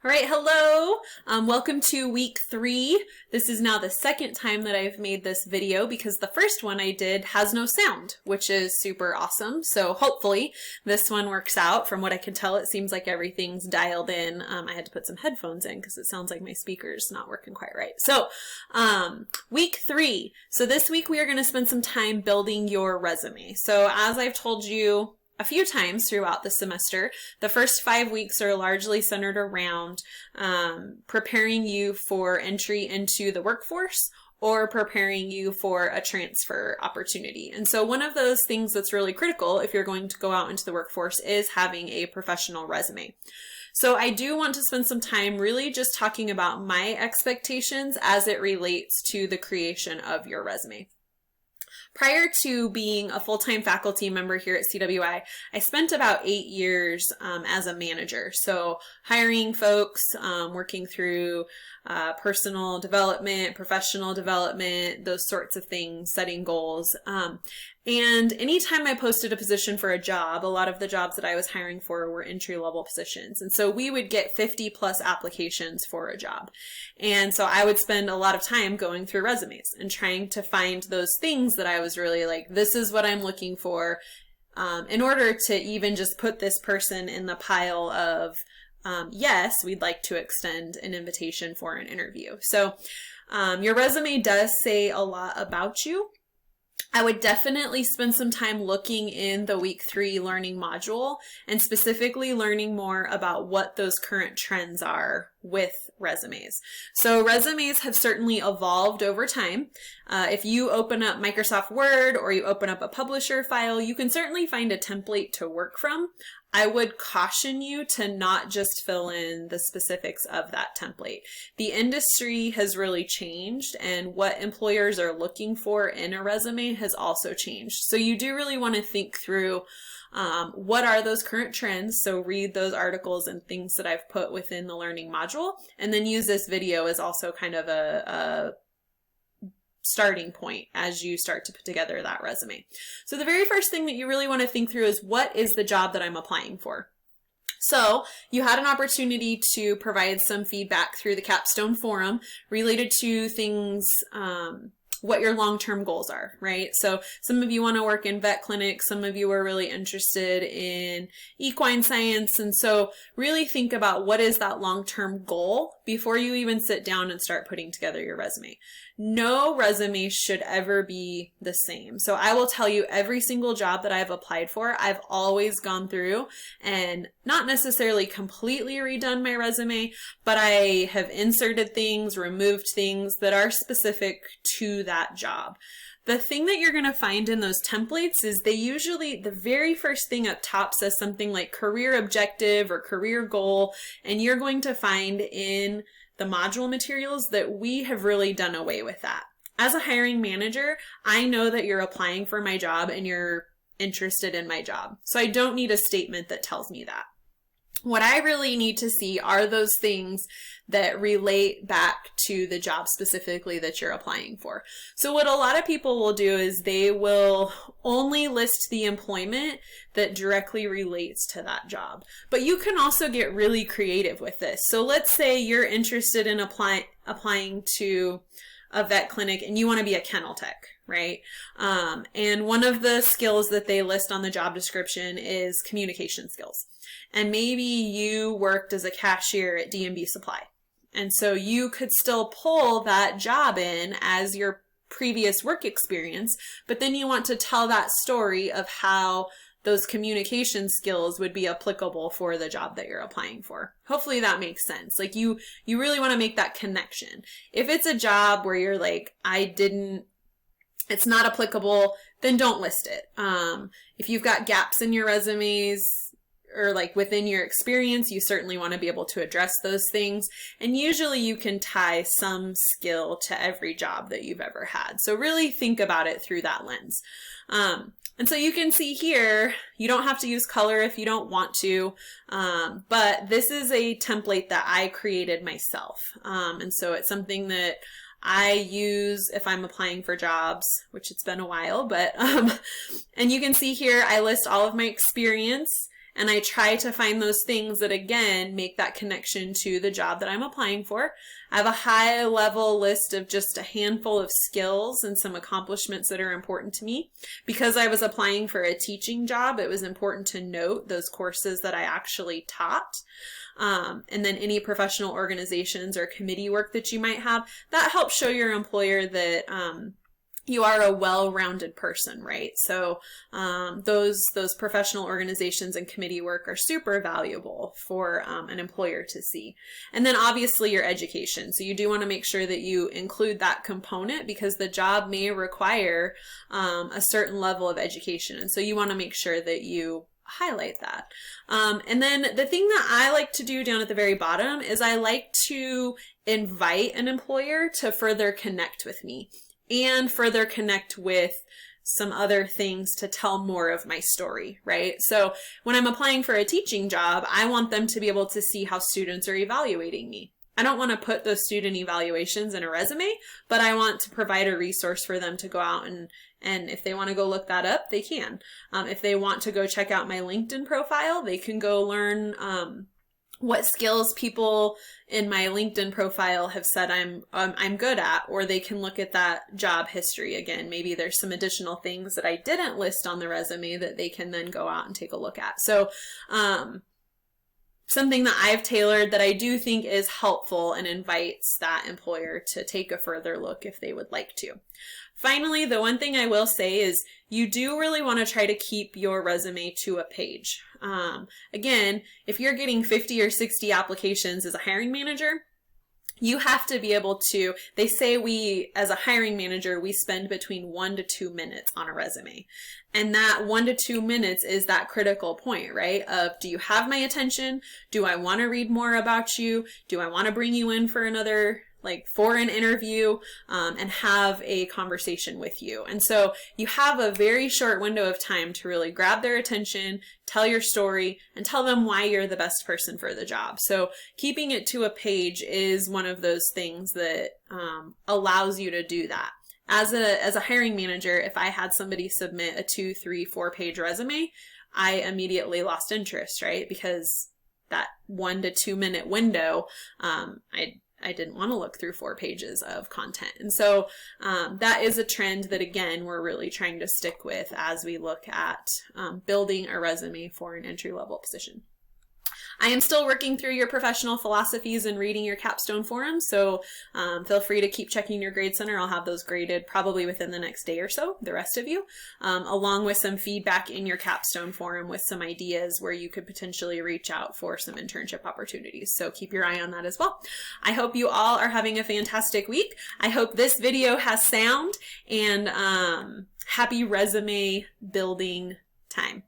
All right, hello. Welcome to week 3. This is now the second time that I've made this video because the first one I did has no sound, which is super awesome. So hopefully this one works out. From what I can tell, it seems like everything's dialed in. I had to put some headphones in because it sounds like my speaker's not working quite right. So week 3. So this week we are going to spend some time building your resume. So as I've told you a few times throughout the semester, the first 5 weeks are largely centered around preparing you for entry into the workforce or preparing you for a transfer opportunity. And so one of those things that's really critical if you're going to go out into the workforce is having a professional resume. So I do want to spend some time really just talking about my expectations as it relates to the creation of your resume. Prior to being a full-time faculty member here at CWI, I spent about 8 years as a manager. So hiring folks, working through personal development, professional development, those sorts of things, setting goals. And anytime I posted a position for a job, a lot of the jobs that I was hiring for were entry-level positions. And so we would get 50 plus applications for a job. And so I would spend a lot of time going through resumes and trying to find those things that I was really like, this is what I'm looking for, in order to even just put this person in the pile of, yes, we'd like to extend an invitation for an interview. So your resume does say a lot about you. I would definitely spend some time looking in the week 3 learning module and specifically learning more about what those current trends are with resumes. So resumes have certainly evolved over time. If you open up Microsoft Word or you open up a publisher file, you can certainly find a template to work from. I would caution you to not just fill in the specifics of that template. The industry has really changed, and what employers are looking for in a resume has also changed. So you do really want to think through what are those current trends. So read those articles and things that I've put within the learning module, and then use this video as also kind of a starting point as you start to put together that resume. So the very first thing that you really want to think through is, what is the job that I'm applying for? So you had an opportunity to provide some feedback through the Capstone forum related to things, what your long-term goals are, right? So some of you want to work in vet clinics, some of you are really interested in equine science, and so really think about what is that long-term goal before you even sit down and start putting together your resume. No resume should ever be the same. So I will tell you, every single job that I've applied for, I've always gone through and not necessarily completely redone my resume, but I have inserted things, removed things that are specific to that job. The thing that you're going to find in those templates is they usually, the very first thing up top says something like career objective or career goal, and you're going to find in the module materials that we have really done away with that. As a hiring manager, I know that you're applying for my job and you're interested in my job. So I don't need a statement that tells me that. What I really need to see are those things that relate back to the job specifically that you're applying for. So what a lot of people will do is they will only list the employment that directly relates to that job. But you can also get really creative with this. So let's say you're interested in applying to a vet clinic and you want to be a kennel tech, right? And one of the skills that they list on the job description is communication skills. And maybe you worked as a cashier at D&B Supply. And so you could still pull that job in as your previous work experience, but then you want to tell that story of how those communication skills would be applicable for the job that you're applying for. Hopefully that makes sense. Like you really want to make that connection. If it's a job where you're like, it's not applicable, then don't list it. If you've got gaps in your resumes, or like within your experience, you certainly want to be able to address those things. And usually you can tie some skill to every job that you've ever had. So really think about it through that lens. And so you can see here, you don't have to use color if you don't want to, but this is a template that I created myself. And so it's something that I use if I'm applying for jobs, which it's been a while, but, and you can see here, I list all of my experience. And I try to find those things that, again, make that connection to the job that I'm applying for. I have a high level list of just a handful of skills and some accomplishments that are important to me. Because I was applying for a teaching job, it was important to note those courses that I actually taught. And then any professional organizations or committee work that you might have, that helps show your employer that you are a well-rounded person, right? So those professional organizations and committee work are super valuable for an employer to see. And then obviously your education. So you do want to make sure that you include that component because the job may require a certain level of education. And so you want to make sure that you highlight that. And then the thing that I like to do down at the very bottom is I like to invite an employer to further connect with me and further connect with some other things to tell more of my story, right? So when I'm applying for a teaching job, I want them to be able to see how students are evaluating me. I don't want to put those student evaluations in a resume, but I want to provide a resource for them to go out and if they want to go look that up, they can. If they want to go check out my LinkedIn profile, they can go learn what skills people in my LinkedIn profile have said I'm good at, or they can look at that job history again. Maybe there's some additional things that I didn't list on the resume that they can then go out and take a look at. So, something that I've tailored that I do think is helpful and invites that employer to take a further look if they would like to. Finally, the one thing I will say is you do really want to try to keep your resume to a page. Again, if you're getting 50 or 60 applications as a hiring manager, you have to be able to, they say we, as a hiring manager, we spend between 1 to 2 minutes on a resume. And that 1 to 2 minutes is that critical point, right? Of, do you have my attention? Do I want to read more about you? Do I want to bring you in for another for an interview and have a conversation with you? And so you have a very short window of time to really grab their attention, tell your story, and tell them why you're the best person for the job. So keeping it to a page is one of those things that allows you to do that. As a hiring manager, if I had somebody submit a 2, 3, 4 page resume, I immediately lost interest, right? Because that 1 to 2 minute window, I didn't want to look through 4 pages of content. And so that is a trend that, again, we're really trying to stick with as we look at building a resume for an entry-level position. I am still working through your professional philosophies and reading your Capstone forums, so feel free to keep checking your grade center. I'll have those graded probably within the next day or so, the rest of you, along with some feedback in your Capstone forum with some ideas where you could potentially reach out for some internship opportunities. So keep your eye on that as well. I hope you all are having a fantastic week. I hope this video has sound, and happy resume building time.